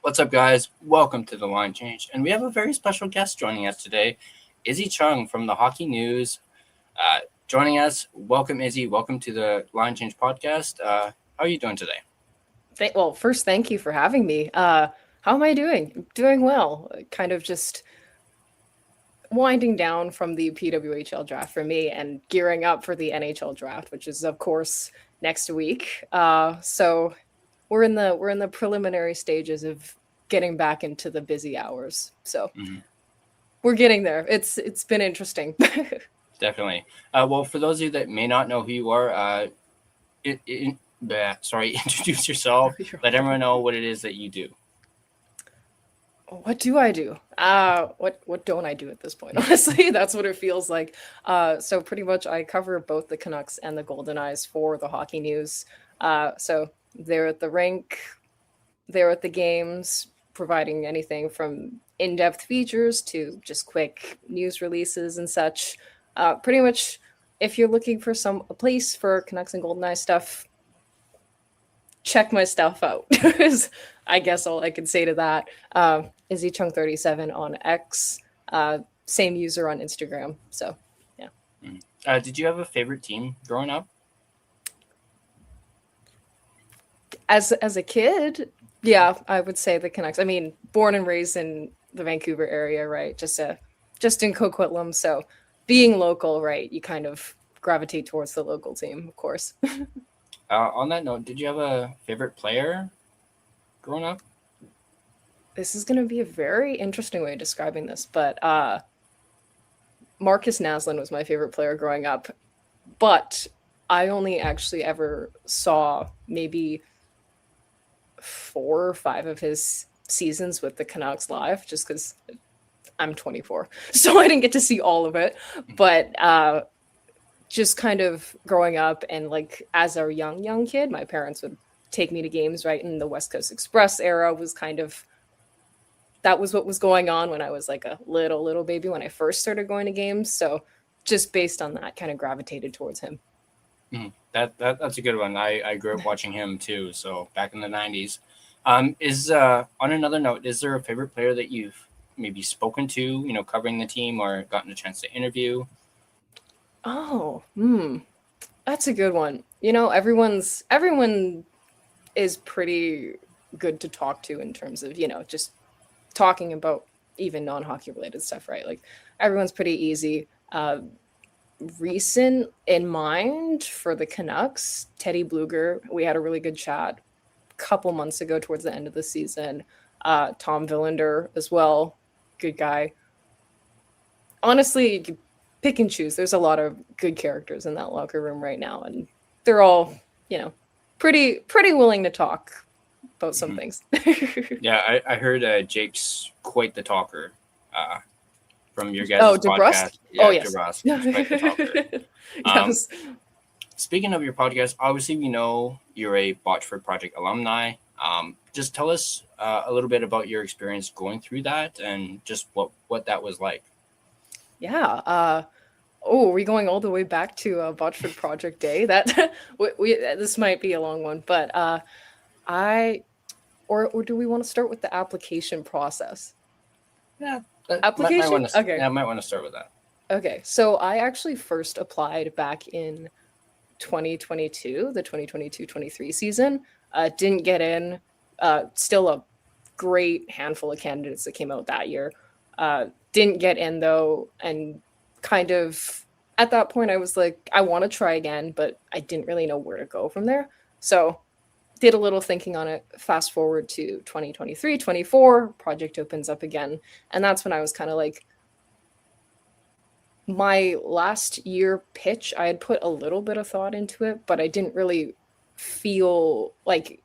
What's up, guys? Welcome to the Line Change, and we have a very special guest joining us today, Izzy Cheung from the Hockey News. Joining us, welcome Izzy. Welcome to the Line Change podcast. How are you doing today? Well, first, thank you for having me. How am I doing? Doing well. Kind of just winding down from the PWHL draft for me and gearing up for the NHL draft, which is of course next week. So we're in the preliminary stages of getting back into the busy hours. So we're getting there. It's been interesting. Definitely. Well, for those of you that may not know who you are, introduce yourself. Let everyone know what it is that you do. What do I do? What don't I do at this point? Honestly, that's what it feels like. So pretty much I cover both the Canucks and the Goldeneyes for the Hockey News. So they're at the rink, they're at the games, providing anything from in-depth features to just quick news releases and such. Pretty much, if you're looking for a place for Canucks and Goldeneye stuff, check my stuff out. Is I guess all I can say to that. Izzy Cheung 37 on X, same user on Instagram. So yeah. Did you have a favorite team growing up? As a kid, yeah, I would say the Canucks. I mean, born and raised in the Vancouver area, right? Just in Coquitlam, so being local, right? You kind of gravitate towards the local team, of course. On that note, did you have a favorite player growing up? This is going to be a very interesting way of describing this, but Marcus Naslund was my favorite player growing up, but I only actually ever saw maybe 4 or 5 of his seasons with the Canucks live, just because I'm 24, so I didn't get to see all of it. But just kind of growing up and like as a young kid, my parents would take me to games, right? And the West Coast Express era was that was what was going on when I was like a little baby when I first started going to games. So just based on that, kind of gravitated towards him. That's a good one. I grew up watching him too. So back in the 90s. On another note, is there a favorite player that you've maybe spoken to, covering the team or gotten a chance to interview? Oh, that's a good one. Everyone is pretty good to talk to in terms of, just talking about even non-hockey related stuff, right? Like everyone's pretty easy. Recent in mind for the Canucks, Teddy Bluger, we had a really good chat a couple months ago towards the end of the season. Tom Villander as well, good guy. Honestly, you pick and choose. There's a lot of good characters in that locker room right now, and they're all, pretty willing to talk about some things. Yeah, I heard Jake's quite the talker. From your guys' podcast. Yeah, yes. DeBrusque. Yes. Speaking of your podcast, obviously we know you're a Botchford Project alumni. Just tell us a little bit about your experience going through that and just what that was like. Yeah. Are we going all the way back to Botchford Project Day? That this might be a long one, but or do we want to start with the application process? Yeah. Application? Okay. Yeah, I might want to start with that. Okay. So I actually first applied back in 2022, the 2022-23 season. Didn't get in. Still a great handful of candidates that came out that year. Didn't get in though. And kind of at that point, I was like, I want to try again, but I didn't really know where to go from there. So did a little thinking on it. Fast forward to 2023, 24, project opens up again. And that's when I was kind of like, my last year pitch, I had put a little bit of thought into it, but I didn't really feel like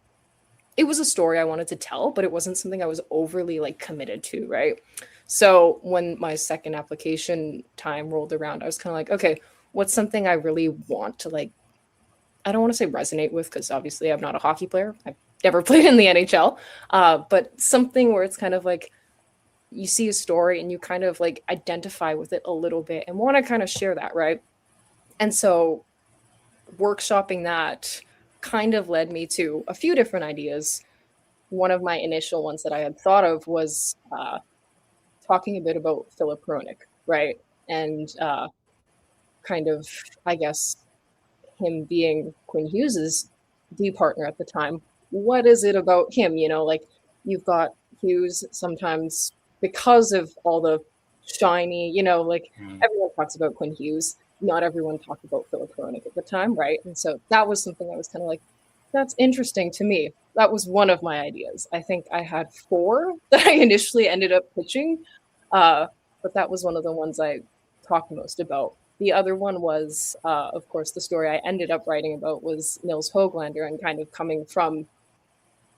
it was a story I wanted to tell, but it wasn't something I was overly like committed to, right? So when my second application time rolled around, I was kind of like, okay, what's something I really want to like, I don't want to say resonate with, because obviously I'm not a hockey player. I've never played in the NHL, but something where it's kind of like you see a story and you kind of like identify with it a little bit and want to kind of share that, right? And so workshopping that kind of led me to a few different ideas. one of my initial ones that I had thought of was talking a bit about Philip Hronik, right? And kind of, I guess, him being Quinn Hughes's D partner at the time. What is it about him? You know, like you've got Hughes sometimes because of all the shiny, you know, like everyone talks about Quinn Hughes. Not everyone talked about Philip Hronik at the time, right? And so that was something I was kind of like, that's interesting to me. That was one of my ideas. I think I had 4 that I initially ended up pitching, but that was one of the ones I talked most about. The other one was, of course, the story I ended up writing about was Nils Höglander and kind of coming from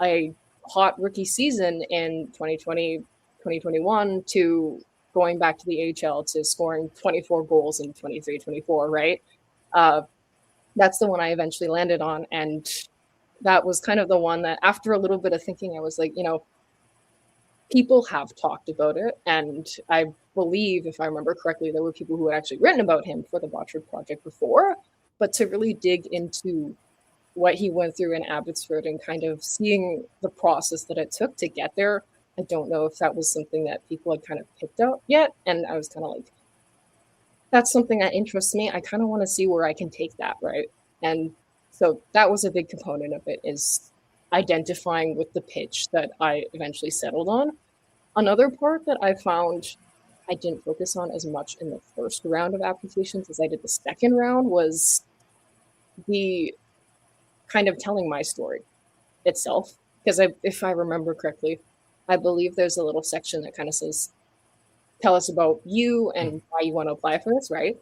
a hot rookie season in 2020, 2021 to going back to the AHL to scoring 24 goals in 23, 24, right? That's the one I eventually landed on. And that was kind of the one that after a little bit of thinking, I was like, you know, people have talked about it. And I believe, if I remember correctly, there were people who had actually written about him for the Botchford Project before. But to really dig into what he went through in Abbotsford and kind of seeing the process that it took to get there, I don't know if that was something that people had kind of picked up yet. And I was kind of like, that's something that interests me. I kind of want to see where I can take that, right? And so that was a big component of it, is identifying with the pitch that I eventually settled on. Another part that I found I didn't focus on as much in the first round of applications as I did the second round was the kind of telling my story itself. Because if I remember correctly, I believe there's a little section that kind of says, tell us about you and why you want to apply for this, right?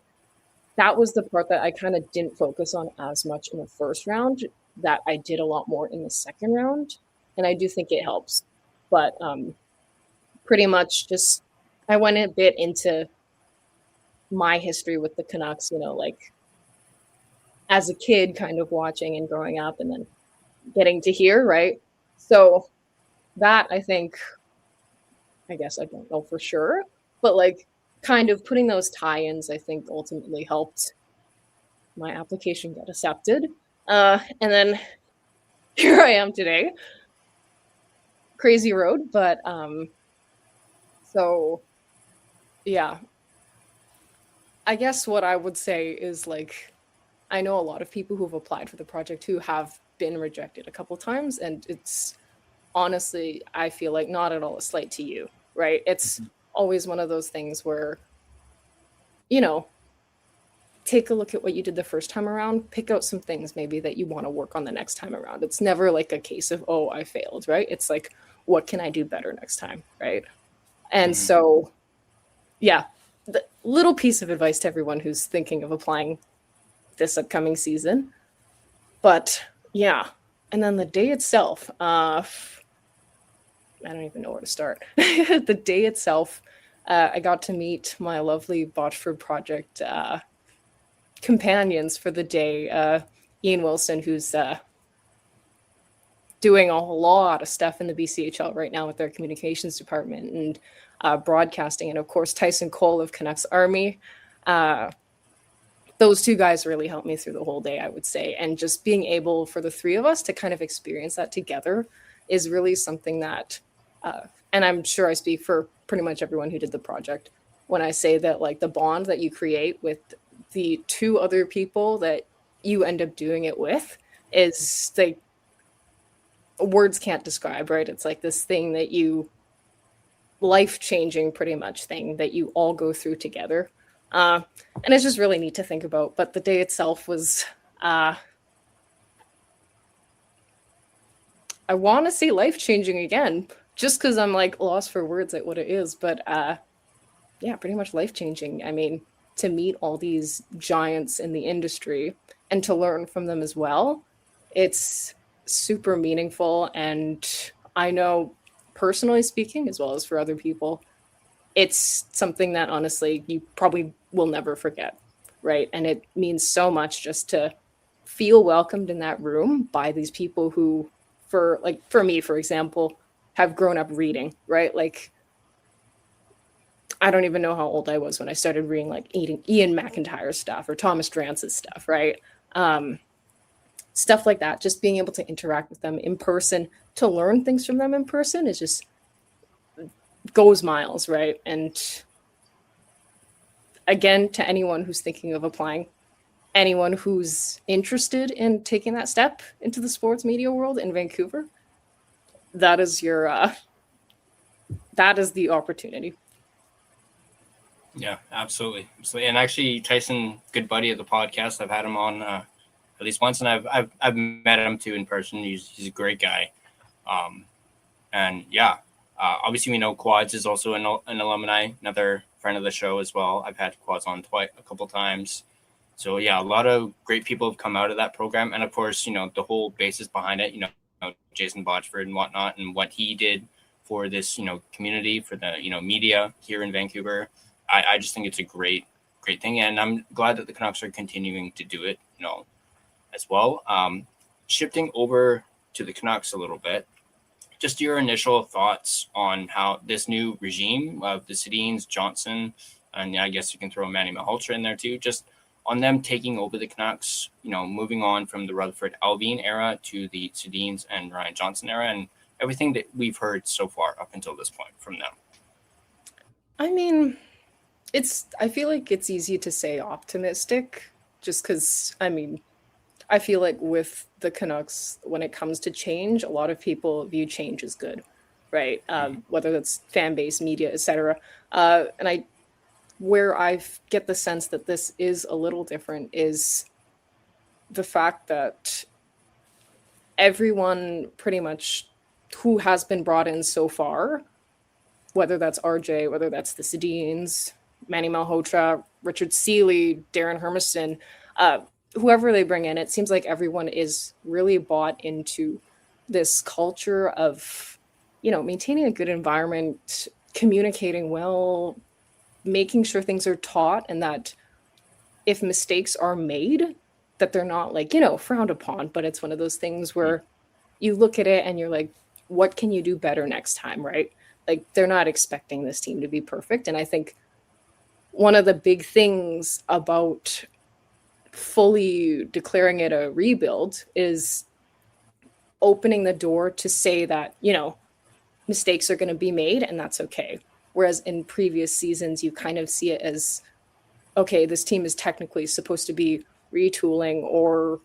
That was the part that I kind of didn't focus on as much in the first round, that I did a lot more in the second round. And I do think it helps. But pretty much just, I went a bit into my history with the Canucks, you know, like as a kid kind of watching and growing up and then getting to here, right? So that I think, I guess I don't know for sure, but like kind of putting those tie-ins, I think ultimately helped my application get accepted. And then here I am today. Crazy road, but so yeah. I guess what I would say is like, I know a lot of people who've applied for the project who have been rejected a couple times, and it's honestly, I feel like not at all a slight to you, right? It's always one of those things where, you know, take a look at what you did the first time around, pick out some things maybe that you want to work on the next time around. It's never like a case of, oh, I failed, right? It's like, what can I do better next time, right? And so, yeah, the little piece of advice to everyone who's thinking of applying this upcoming season. But yeah, and then the day itself, I don't even know where to start. The day itself, I got to meet my lovely Botchford Project companions for the day. Ian Wilson, who's doing a lot of stuff in the BCHL right now with their communications department and broadcasting, and of course Tyson Cole of Canucks Army. Those two guys really helped me through the whole day, I would say. And just being able for the three of us to kind of experience that together is really something that, and I'm sure I speak for pretty much everyone who did the project when I say that, like, the bond that you create with the two other people that you end up doing it with is like, words can't describe, right? It's like this thing that you, life-changing pretty much thing that you all go through together. And it's just really neat to think about. But the day itself was, I want to say life-changing again, just because I'm like lost for words at what it is. But yeah, pretty much life-changing. I mean, to meet all these giants in the industry and to learn from them as well, it's super meaningful. And I know, personally speaking, as well as for other people, it's something that honestly you probably will never forget, right? And it means so much just to feel welcomed in that room by these people who, for me, for example, have grown up reading, right? Like, I don't even know how old I was when I started reading like Ian McIntyre's stuff or Thomas Drance's stuff, right? stuff like that. Just being able to interact with them in person, to learn things from them in person, is just goes miles, right? And again, to anyone who's thinking of applying, anyone who's interested in taking that step into the sports media world in Vancouver, that is the opportunity. Yeah, absolutely. And actually, Tyson, good buddy of the podcast. I've had him on at least once, and I've met him too in person. He's a great guy. And yeah, obviously we know Quads is also an alumni, another friend of the show as well. I've had Quads on a couple times. So yeah, a lot of great people have come out of that program, and of course, the whole basis behind it. Jason Botchford and whatnot, and what he did for this community, for the media here in Vancouver. I just think it's a great thing, and I'm glad that the Canucks are continuing to do it, as well. Shifting over to the Canucks a little bit, just your initial thoughts on how this new regime of the Sedins, Johnson, and I guess you can throw Manny Malhotra in there too, just on them taking over the Canucks, moving on from the Rutherford Alvin era to the Sedins and Ryan Johnson era, and everything that we've heard so far up until this point from them. I mean, I feel like it's easy to say optimistic, just because, I feel like with the Canucks, when it comes to change, a lot of people view change as good, right? Whether that's fan base, media, etc. And where I get the sense that this is a little different is the fact that everyone pretty much who has been brought in so far, whether that's RJ, whether that's the Sedins, Manny Malhotra, Richard Seeley, Darren Hermiston, whoever they bring in, it seems like everyone is really bought into this culture of, maintaining a good environment, communicating well, making sure things are taught, and that if mistakes are made, that they're not frowned upon, but it's one of those things where you look at it and you're like, what can you do better next time, right? Like, they're not expecting this team to be perfect. And I think one of the big things about fully declaring it a rebuild is opening the door to say that, mistakes are going to be made and that's okay. Whereas in previous seasons, you kind of see it as, okay, this team is technically supposed to be retooling or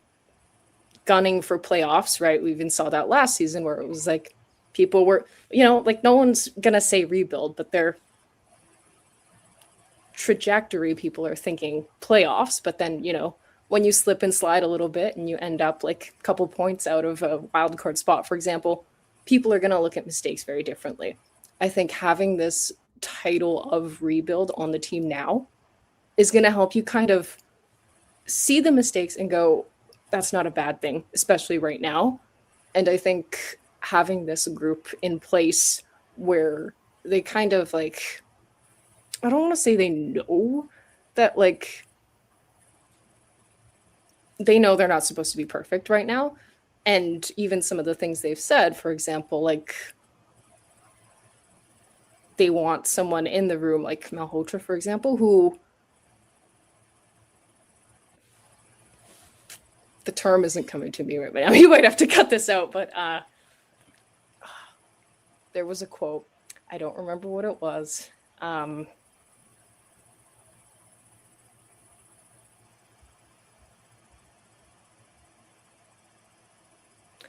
gunning for playoffs, right? We even saw that last season where it was like people were, no one's going to say rebuild, but their trajectory, people are thinking playoffs. But then, when you slip and slide a little bit and you end up like a couple points out of a wild card spot, for example, people are going to look at mistakes very differently. I think having this title of rebuild on the team now is going to help you kind of see the mistakes and go, that's not a bad thing, especially right now. And I think having this group in place where they kind of like, I don't want to say they know that, like, they know they're not supposed to be perfect right now. And even some of the things they've said, for example, like, they want someone in the room like Malhotra, for example, who, the term isn't coming to me right now. You might have to cut this out, but there was a quote. I don't remember what it was.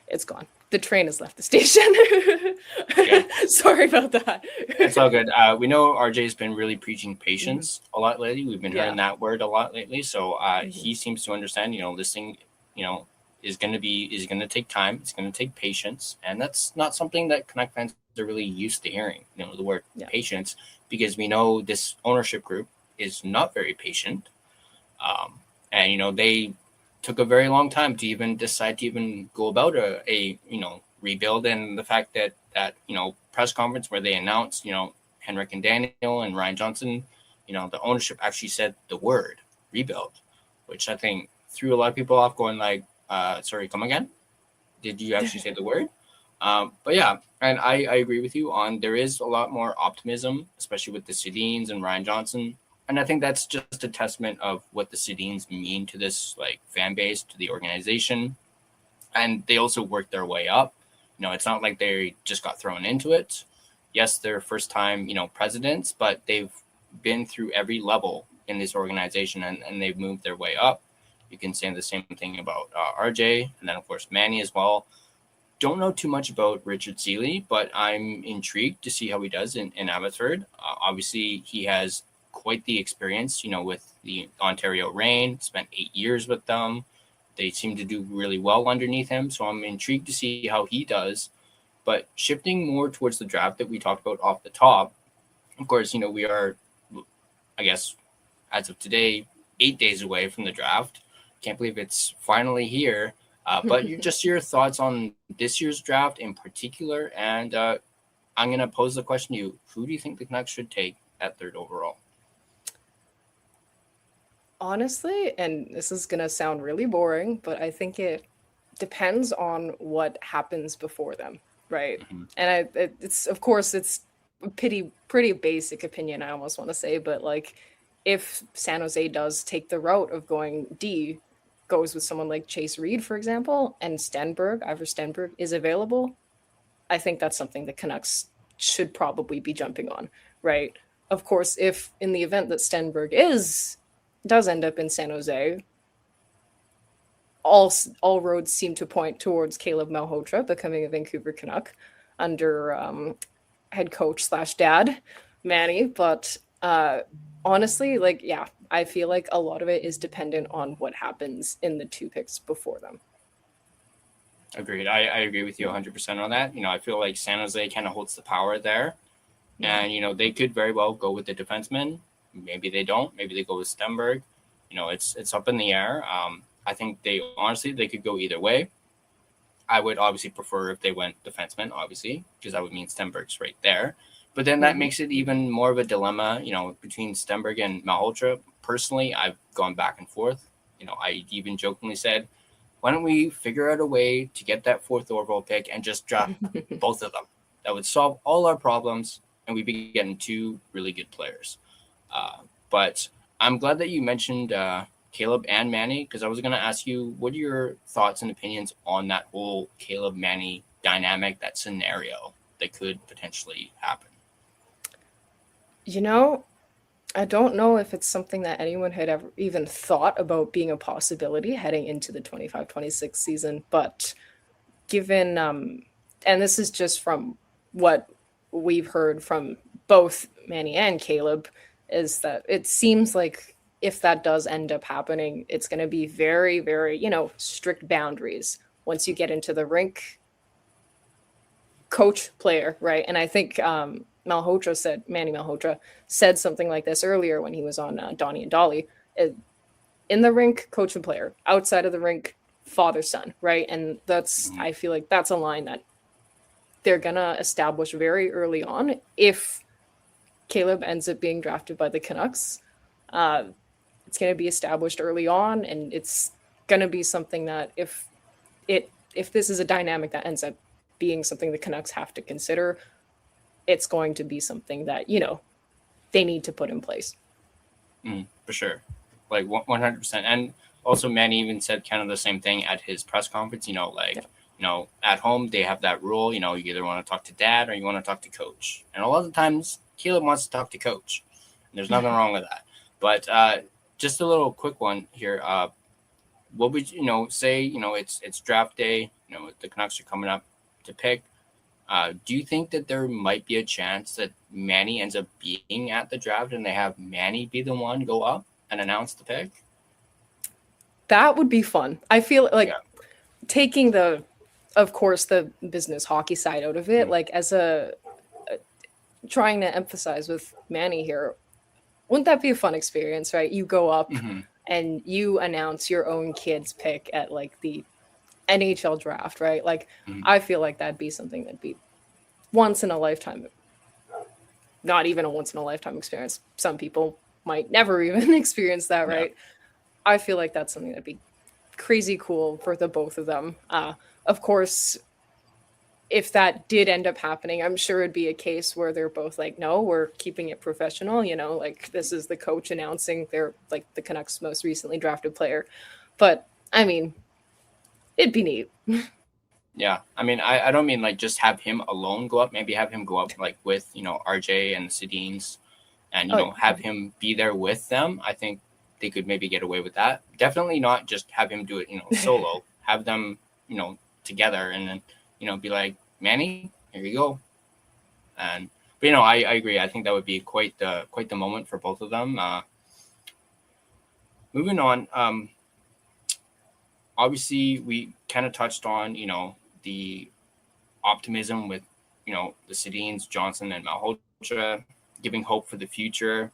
It's gone. The train has left the station. Okay. Sorry about that. It's all good. We know RJ's been really preaching patience a lot lately. We've been hearing that word a lot lately. So he seems to understand, listening, is going to take time. It's going to take patience. And that's not something that Canuck fans are really used to hearing, the word patience, because we know this ownership group is not very patient. And, they took a very long time to even decide to even go about a rebuild. And the fact that press conference where they announced, Henrik and Daniel and Ryan Johnson, the ownership actually said the word rebuild, which I think threw a lot of people off, going like, sorry, come again? Did you actually say the word? But yeah, and I agree with you on, there is a lot more optimism, especially with the Sedins and Ryan Johnson. And I think that's just a testament of what the Sedins mean to this like fan base, to the organization. and they also worked their way up. It's not like they just got thrown into it. Yes, they're first time, presidents, but they've been through every level in this organization, and they've moved their way up. You can say the same thing about RJ, and then of course Manny as well. Don't know too much about Richard Seeley, but I'm intrigued to see how he does in Abbotsford. Obviously, he has quite the experience, with the Ontario Reign, spent 8 years with them. They seem to do really well underneath him, so I'm intrigued to see how he does. But shifting more towards the draft that we talked about off the top, of course, we are, I guess, as of today, 8 days away from the draft. Can't believe it's finally here. But just your thoughts on this year's draft in particular, and I'm going to pose the question to you. Who do you think the Canucks should take at 3rd overall? Honestly, and this is going to sound really boring, but I think it depends on what happens before them, right? Mm-hmm. And it's, of course, it's a pretty basic opinion, I almost want to say, but like if San Jose does take the route of going D, goes with someone like Chase Reed, for example, and Ivar Stenberg is available, I think that's something the Canucks should probably be jumping on, right? Of course, if in the event that Stenberg does end up in San Jose, all roads seem to point towards Caleb Malhotra becoming a Vancouver Canuck under head coach / dad Manny. But honestly, I feel like a lot of it is dependent on what happens in the 2 picks before them. Agreed. I agree with you 100% on that. I feel like San Jose kind of holds the power there. Yeah. And, they could very well go with the defenseman. Maybe they don't. Maybe they go with Stenberg. It's up in the air. I think they could go either way. I would obviously prefer if they went defenseman, obviously, because that would mean Stenberg's right there. But then that makes it even more of a dilemma, between Stenberg and Malhotra. Personally, I've gone back and forth. I even jokingly said, why don't we figure out a way to get that 4th overall pick and just draft both of them? That would solve all our problems, and we'd be getting 2 really good players. But I'm glad that you mentioned Caleb and Manny, because I was going to ask you, what are your thoughts and opinions on that whole Caleb-Manny dynamic, that scenario that could potentially happen? I don't know if it's something that anyone had ever even thought about being a possibility heading into the 25-26 season, but given, and this is just from what we've heard from both Manny and Caleb, is that it seems like if that does end up happening, it's going to be very, very, strict boundaries. Once you get into the rink, coach, player, right? And I think Manny Malhotra said something like this earlier when he was on Donnie and Dolly. In the rink, coach and player. Outside of the rink, father, son, right? And I feel like that's a line that they're going to establish very early on. If Caleb ends up being drafted by the Canucks, it's going to be established early on, and it's going to be something that if this is a dynamic that ends up being something the Canucks have to consider, it's going to be something that, they need to put in place. For sure. Like 100%. And also Manny even said kind of the same thing at his press conference, at home, they have that rule, you either want to talk to dad or you want to talk to coach. And a lot of the times Caleb wants to talk to coach. And there's nothing wrong with that. But just a little quick one here. What would say? It's draft day. The Canucks are coming up to pick. Do you think that there might be a chance that Manny ends up being at the draft and they have Manny be the one go up and announce the pick? That would be fun. I feel like taking of course, the business hockey side out of it, like as trying to emphasize with Manny here, wouldn't that be a fun experience, right? You go up and you announce your own kid's pick at like the NHL draft, right? Like, I feel like that'd be something that'd be once in a lifetime, not even a once in a lifetime experience. Some people might never even experience that, right? I feel like that's something that'd be crazy cool for the both of them. Of course, if that did end up happening, I'm sure it'd be a case where they're both like, no, we're keeping it professional. Like this is the coach announcing they're like the Canucks most recently drafted player. But I mean, it'd be neat. Yeah, I mean, I don't mean like just have him alone go up. Maybe have him go up like with RJ and the Sedins, and have him be there with them. I think they could maybe get away with that. Definitely not just have him do it solo. Have them together, and then be like, Manny, here you go. And but I agree. I think that would be quite the moment for both of them. Moving on. Obviously, we kind of touched on the optimism with the Sedins, Johnson, and Malhotra, giving hope for the future.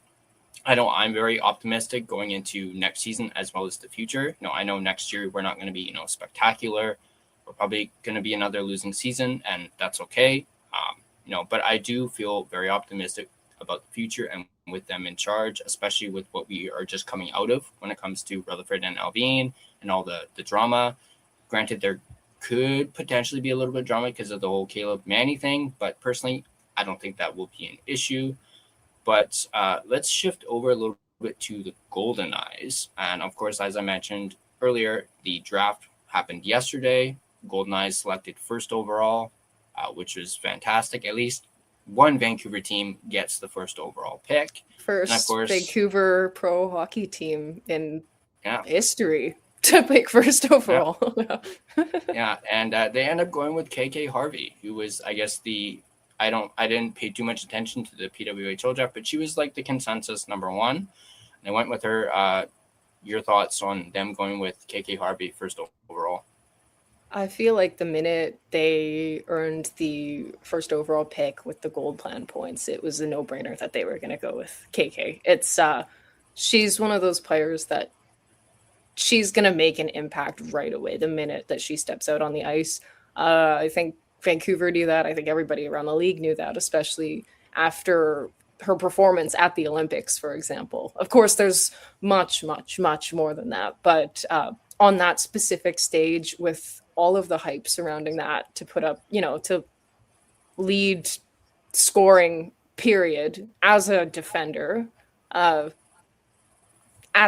I know I'm very optimistic going into next season as well as the future. I know next year we're not going to be spectacular. We're probably going to be another losing season, and that's okay. But I do feel very optimistic about the future and with them in charge, especially with what we are just coming out of when it comes to Rutherford and Alvin and all the drama. Granted, there could potentially be a little bit of drama because of the whole Caleb Manny thing, but personally, I don't think that will be an issue. But let's shift over a little bit to the Goldeneyes. And of course, as I mentioned earlier, the draft happened yesterday. Goldeneyes selected first overall, which was fantastic. At least one Vancouver team gets the first overall pick. First, of course, Vancouver pro hockey team in history to pick first overall. Yeah, and they end up going with Harvey, who was, I guess, I didn't pay too much attention to the PWHL draft, but she was like the consensus number one. And I went with her. Your thoughts on them going with Harvey first overall? I feel like the minute they earned the first overall pick with the gold plan points, it was a no-brainer that they were going to go with KK. It's she's one of those players that she's going to make an impact right away the minute that she steps out on the ice. I think Vancouver knew that. I think everybody around the league knew that, especially after her performance at the Olympics, for example. Of course, there's much, much, much more than that. But on that specific stage with all of the hype surrounding that, to put up, to lead scoring period as a defender at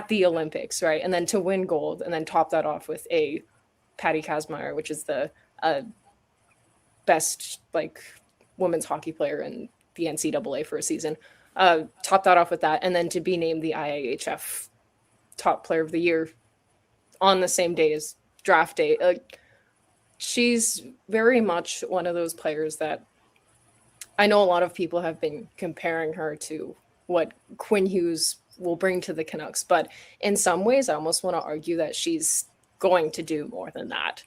the Olympics, right? And then to win gold and then top that off with a Patty Kazmaier, which is the best women's hockey player in the NCAA for a season. Top that off with that, and then to be named the IIHF top player of the year on the same day as draft day. She's very much one of those players that I know a lot of people have been comparing her to what Quinn Hughes will bring to the Canucks, but in some ways I almost want to argue that she's going to do more than that.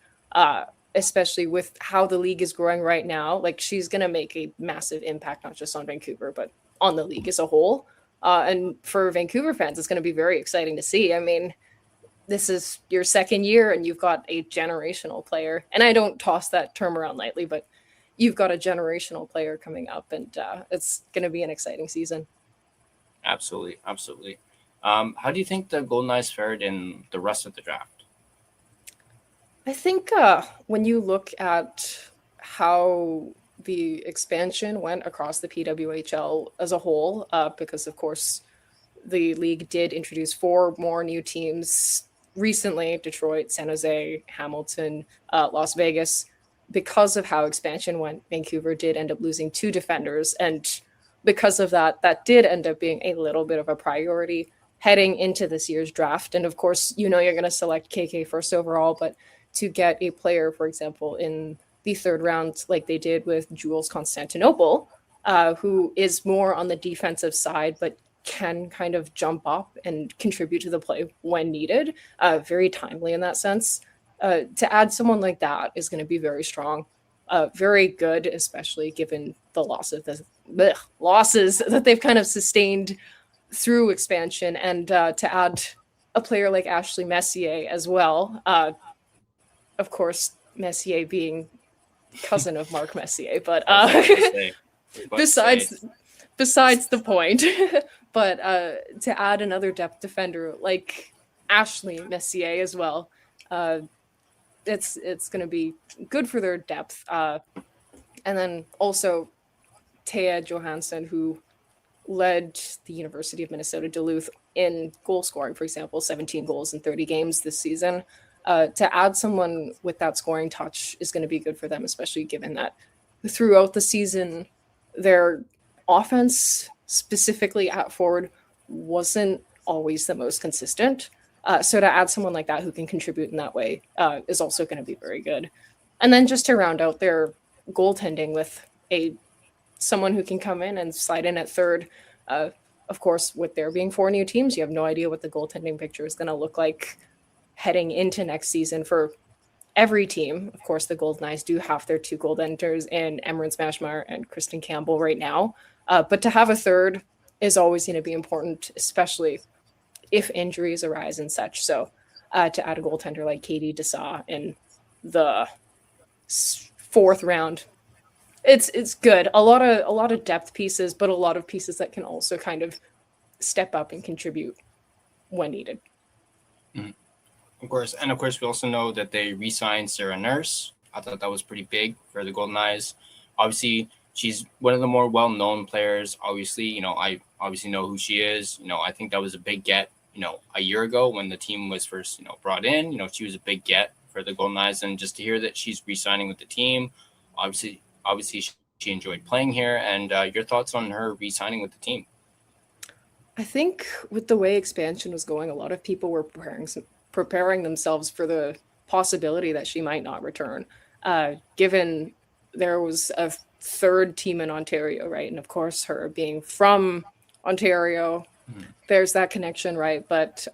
Especially with how the league is growing right now. She's going to make a massive impact, not just on Vancouver, but on the league as a whole. And for Vancouver fans, it's going to be very exciting to see. I mean, this is your second year and you've got a generational player. And I don't toss that term around lightly, but you've got a generational player coming up, and it's going to be an exciting season. Absolutely. Absolutely. How do you think the Goldeneyes fared in the rest of the draft? I think when you look at how the expansion went across the PWHL as a whole, because of course the league did introduce 4 more new teams recently: Detroit, San Jose, Hamilton, Las Vegas. Because of how expansion went, Vancouver did end up losing 2 defenders. And because of that, that did end up being a little bit of a priority heading into this year's draft. And of course, you're going to select KK first overall, but to get a player, for example, in the 3rd round, like they did with Jules Constantinople, who is more on the defensive side, but can kind of jump up and contribute to the play when needed, very timely in that sense. To add someone like that is going to be very strong, very good, especially given the losses that they've kind of sustained through expansion. And to add a player like Ashley Messier as well, of course, Messier being cousin of Mark Messier, but besides the point. But to add another depth defender like Ashley Messier as well, it's going to be good for their depth. And then also Thea Johansson, who led the University of Minnesota Duluth in goal scoring, for example, 17 goals in 30 games this season. To add someone with that scoring touch is going to be good for them, especially given that throughout the season, their offense, specifically at forward, wasn't always the most consistent. So to add someone like that who can contribute in that way is also going to be very good. And then just to round out their goaltending with someone who can come in and slide in at third. Of course, with there being 4 new teams, you have no idea what the goaltending picture is going to look like heading into next season for every team. Of course, the Goldeneyes do have their 2 goaltenders in Emmerich Smashmeyer and Kristen Campbell right now. But to have a third is always going to be important, especially if injuries arise and such. So to add a goaltender like Katie Dessau in the 4th round, it's good. A lot of depth pieces, but a lot of pieces that can also kind of step up and contribute when needed. Mm-hmm. Of course, and of course, we also know that they re-signed Sarah Nurse. I thought that was pretty big for the Goldeneyes. Obviously, she's one of the more well-known players. Obviously, I obviously know who she is. I think that was a big get. A year ago when the team was first, brought in. She was a big get for the Goldeneyes, and just to hear that she's re-signing with the team, obviously she enjoyed playing here. And your thoughts on her re-signing with the team? I think with the way expansion was going, a lot of people were preparing themselves for the possibility that she might not return, given there was a 3rd team in Ontario, right? And of course, her being from Ontario, there's that connection, right? But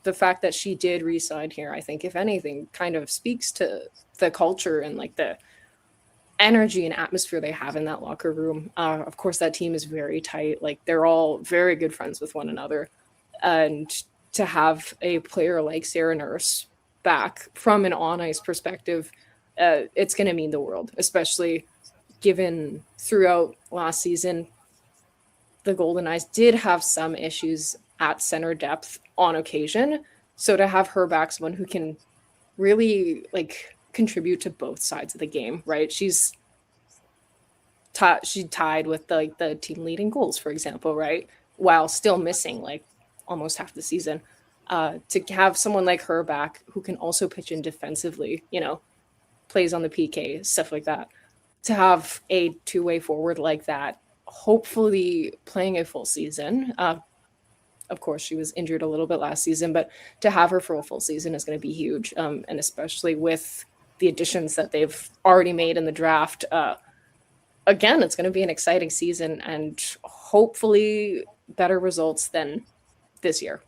the fact that she did re-sign here, I think, if anything, kind of speaks to the culture and like the energy and atmosphere they have in that locker room. Of course, that team is very tight. Like, they're all very good friends with one another. And to have a player like Sarah Nurse back from an on-ice perspective, it's going to mean the world, especially given throughout last season, the Goldeneyes did have some issues at center depth on occasion. So to have her back, someone who can really contribute to both sides of the game, right? She tied with the team leading goals, for example, right? While still missing almost half the season. To have someone like her back who can also pitch in defensively, plays on the PK, stuff like that. To have a 2-way forward like that, hopefully playing a full season. Of course, she was injured a little bit last season, but to have her for a full season is going to be huge. And especially with the additions that they've already made in the draft, again, it's going to be an exciting season and hopefully better results than this year.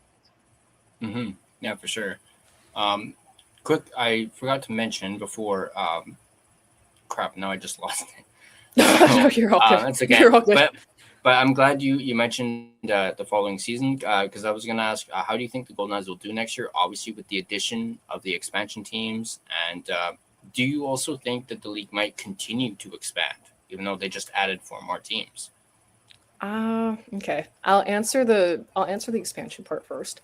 Mm-hmm. Yeah, for sure. Quick, I forgot to mention before. Crap! No, I just lost it. No, you're all good. That's okay. You're all good. But I'm glad you mentioned the following season because I was going to ask, how do you think the Goldeneyes will do next year? Obviously, with the addition of the expansion teams, and do you also think that the league might continue to expand, even though they just added 4 more teams? Okay. I'll answer the expansion part first.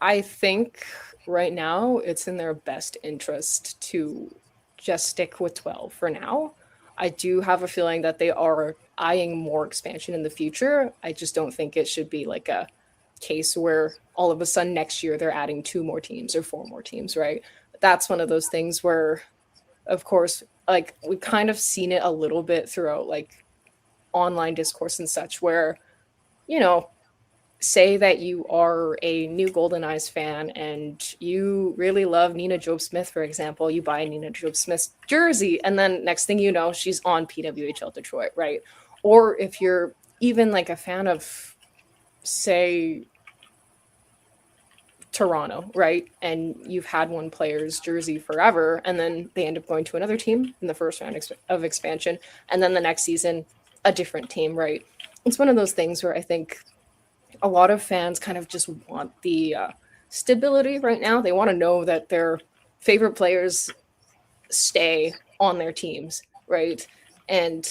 I think right now it's in their best interest to just stick with 12 for now. I do have a feeling that they are eyeing more expansion in the future. I just don't think it should be like a case where all of a sudden next year they're adding 2 more teams or 4 more teams, right? That's one of those things where, of course, we kind of seen it a little bit throughout online discourse and such where, say that you are a new Goldeneyes fan and you really love Nina Jobe-Smith, for example, you buy Nina Jobe-Smith's jersey, and then next thing you know, she's on PWHL Detroit, right? Or if you're even a fan of, say, Toronto, right? And you've had one player's jersey forever, and then they end up going to another team in the first round of expansion, and then the next season, a different team, right? It's one of those things where I think a lot of fans kind of just want the stability right now. They want to know that their favorite players stay on their teams, right? And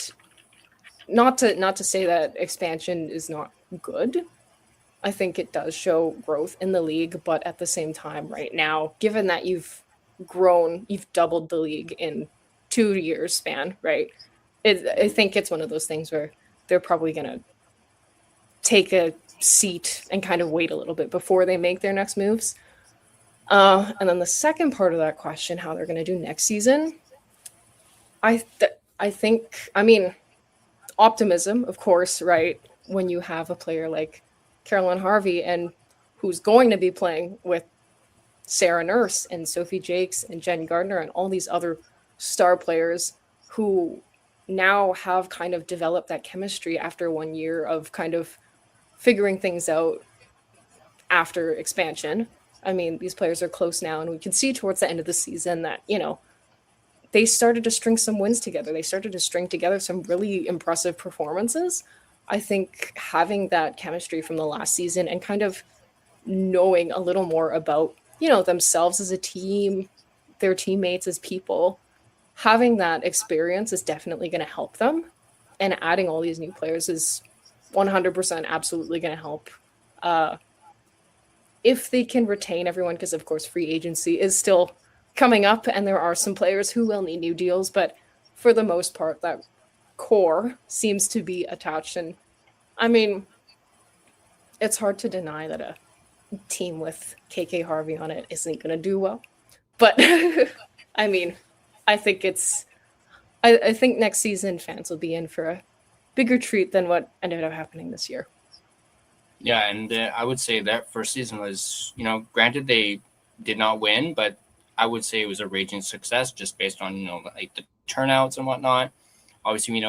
not to say that expansion is not good. I think it does show growth in the league, but at the same time right now, given that you've doubled the league in 2 years span, right? I think it's one of those things where they're probably going to take a seat and kind of wait a little bit before they make their next moves. And then the second part of that question, how they're going to do next season, I think, I mean, optimism, of course, right? When you have a player like Carolyn Harvey and who's going to be playing with Sarah Nurse and Sophie Jakes and Jen Gardner and all these other star players who now have kind of developed that chemistry after 1 year of kind of figuring things out after expansion. I mean, these players are close now, and we can see towards the end of the season that, they started to string some wins together. They started to string together some really impressive performances. I think having that chemistry from the last season and kind of knowing a little more about, themselves as a team, their teammates as people, having that experience is definitely going to help them. And adding all these new players is 100% absolutely going to help. If they can retain everyone, because of course free agency is still coming up and there are some players who will need new deals, but for the most part, that core seems to be attached. And I mean, it's hard to deny that a team with KK Harvey on it isn't going to do well. But I mean, I think I think next season fans will be in for a bigger treat than what ended up happening this year. Yeah, and I would say that first season was, granted they did not win, but I would say it was a raging success just based on, like the turnouts and whatnot. Obviously,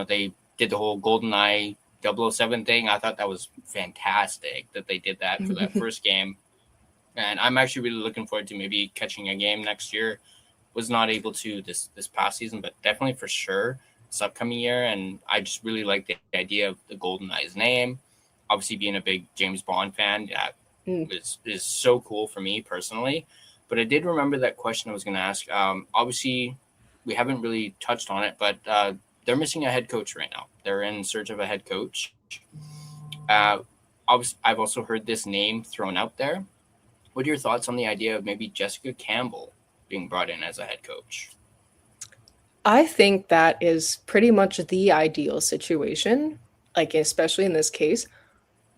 they did the whole GoldenEye 007 thing. I thought that was fantastic that they did that for that first game. And I'm actually really looking forward to maybe catching a game next year. Was not able to this past season, but definitely for sure this upcoming year. And I just really like the idea of the GoldenEye's name. Obviously, being a big James Bond fan, is so cool for me personally. But I did remember that question I was going to ask. Obviously, we haven't really touched on it, but they're missing a head coach right now. They're in search of a head coach. Obviously, I've also heard this name thrown out there. What are your thoughts on the idea of maybe Jessica Campbell being brought in as a head coach? I think that is pretty much the ideal situation, like especially in this case.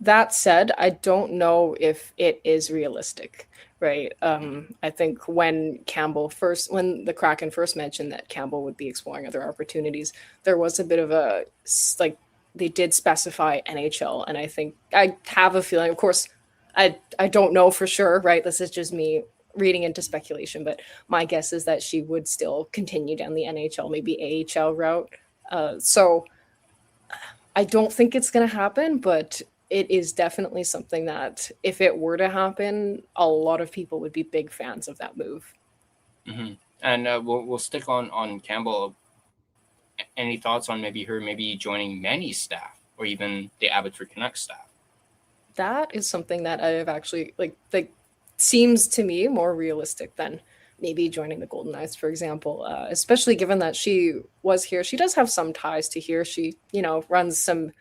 That said, I don't know if it is realistic, right? I think when the Kraken first mentioned that Campbell would be exploring other opportunities, there was a bit of they did specify NHL, and I think I have a feeling, of course, I don't know for sure, right? This is just me reading into speculation, but my guess is that she would still continue down the NHL, maybe AHL route. So I don't think it's going to happen, but it is definitely something that if it were to happen, a lot of people would be big fans of that move. Mm-hmm. And we'll stick on Campbell. Any thoughts on maybe joining Manny's staff or even the Abbotsford Canucks staff? That is something that I've actually like seems to me more realistic than maybe joining the Goldeneyes, for example, especially given that she was here. She does have some ties to here. She, runs some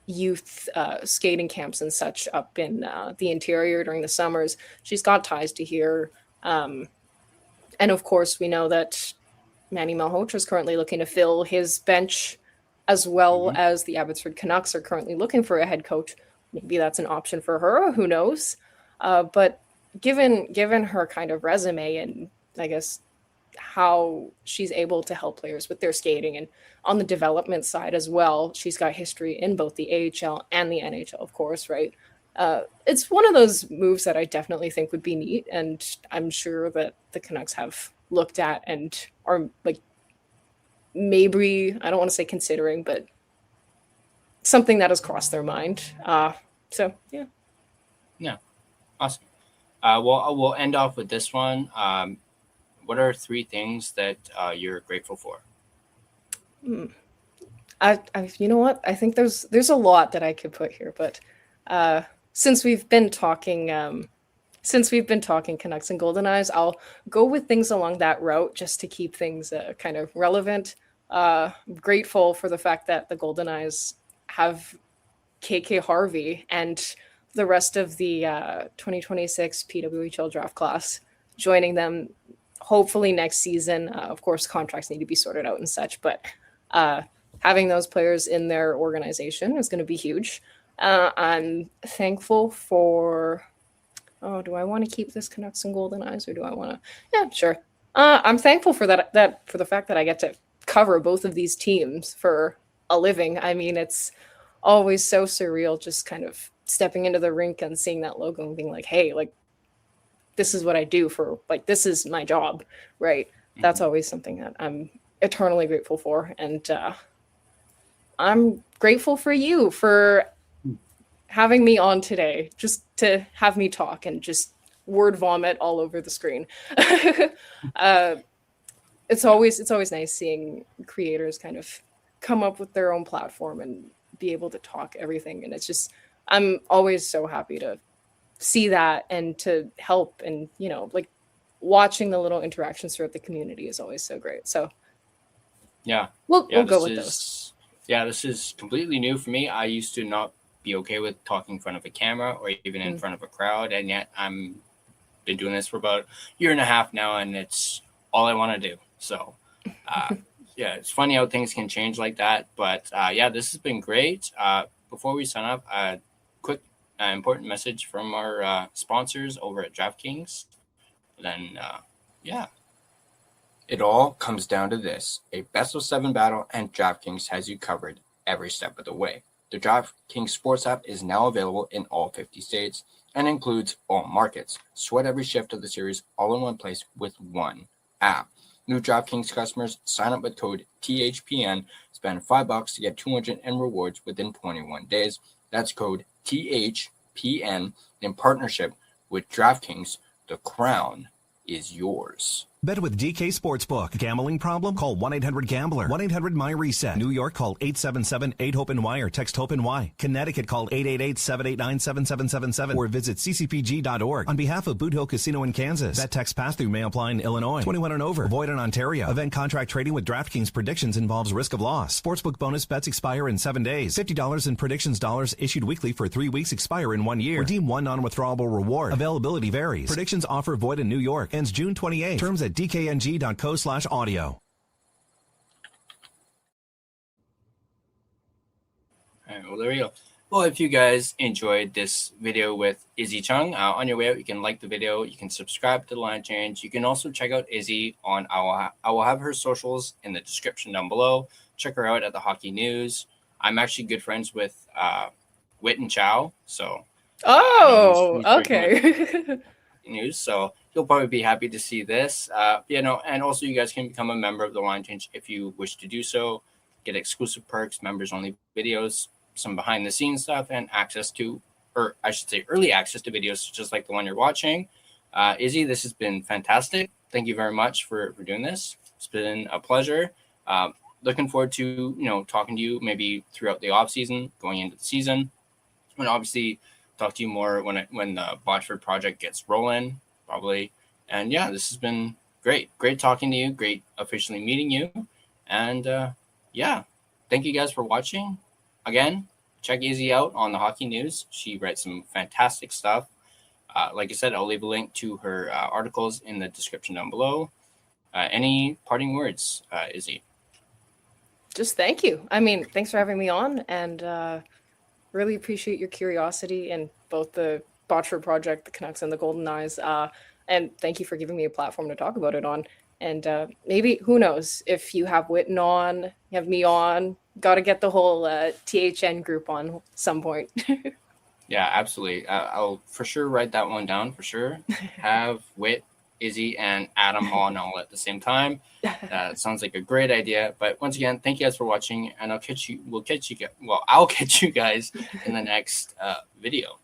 youth skating camps and such up in the interior during the summers. She's got ties to here. And of course, we know that Manny Malhotra is currently looking to fill his bench, as well as the Abbotsford Canucks are currently looking for a head coach. Maybe that's an option for her. Who knows? But given her kind of resume and I guess how she's able to help players with their skating and on the development side as well, she's got history in both the AHL and the NHL, of course, right? It's one of those moves that I definitely think would be neat, and I'm sure that the Canucks have looked at and are like maybe, I don't want to say considering, but something that has crossed their mind. So yeah. Yeah, awesome. We'll end off with this one. What are 3 things that you're grateful for? I you know what? I think there's a lot that I could put here, but since we've been talking Canucks and Goldeneyes, I'll go with things along that route just to keep things kind of relevant. Grateful for the fact that the Goldeneyes have KK Harvey and the rest of the 2026 PWHL draft class joining them hopefully next season. Of course, contracts need to be sorted out and such, but having those players in their organization is going to be huge. I'm thankful for oh, do I want to keep this Canucks and Goldeneyes or do I want to? Yeah, sure. I'm thankful for that for the fact that I get to cover both of these teams for a living. I mean, it's always so surreal just kind of stepping into the rink and seeing that logo and being like, hey, like this is what I do for like this is my job, right? That's Mhm. always something that I'm eternally grateful for, and I'm grateful for you for having me on today, just to have me talk and just word vomit all over the screen. uh, Yeah. it's always nice seeing creators kind of come up with their own platform and be able to talk everything, and it's just I'm always so happy to see that and to help, and like watching the little interactions throughout the community is always so great. So Yeah. we'll Yeah. go with those. This is completely new for me. I used to not be okay with talking in front of a camera or even in Mm. front of a crowd, and yet I'm been doing this for about a year and a half now, and it's all I want to do. So, uh, yeah, it's funny how things can change like that. But yeah, this has been great. Before we sign up, quick important message from our sponsors over at DraftKings. Then, yeah, it all comes down to this: a best of 7 battle, and DraftKings has you covered every step of the way. The DraftKings Sports app is now available in all 50 states and includes all markets. Sweat every shift of the series all in one place with one app. New DraftKings customers sign up with code THPN, spend $5 to get 200 in rewards within 21 days. That's code THPN in partnership with DraftKings. The crown is yours. Bet with DK Sportsbook. Gambling problem? Call 1-800-GAMBLER. 1-800-MY-RESET. New York, call 877-8-HOPE-NY or text HOPE-NY. Connecticut, call 888-789-7777 or visit ccpg.org. On behalf of Boot Hill Casino in Kansas, that text pass-through may apply in Illinois. 21 and over. Void in Ontario. Event contract trading with DraftKings predictions involves risk of loss. Sportsbook bonus bets expire in 7 days. $50 in predictions dollars issued weekly for 3 weeks expire in 1 year. Redeem one non-withdrawable reward. Availability varies. Predictions offer void in New York. Ends June 28th. Terms at dkng.co/audio. All right, well, there we go. Well, if you guys enjoyed this video with Izzy Cheung, on your way out, you can like the video. You can subscribe to the Line Change. You can also check out Izzy on I will have her socials in the description down below. Check her out at the Hockey News. I'm actually good friends with Wit and Chow, so I know Oh, he's working with okay. News, so he'll probably be happy to see this. And also you guys can become a member of the Line Change if you wish to do so. Get exclusive perks, members only videos, some behind the scenes stuff, and access to, or I should say, early access to videos just like the one you're watching. Izzy, this has been fantastic. Thank you very much for doing this. It's been a pleasure. Looking forward to talking to you maybe throughout the off season, going into the season, and obviously talk to you more when the Botchford Project gets rolling, probably. And yeah, this has been great. Great talking to you. Great officially meeting you. And yeah, thank you guys for watching. Again, check Izzy out on the Hockey News. She writes some fantastic stuff. Like I said, I'll leave a link to her articles in the description down below. Any parting words, Izzy? Just thank you. I mean, thanks for having me on, and really appreciate your curiosity in both the Botchford Project, the Canucks, and the Goldeneyes. And thank you for giving me a platform to talk about it on. And maybe, who knows, if you have Witten on, you have me on, got to get the whole THN group on some point. Yeah, absolutely. I'll for sure write that one down for sure. Have Wit, Izzy, and Adam on all at the same time. That sounds like a great idea. But once again, thank you guys for watching, and I'll catch you. I'll catch you guys in the next video.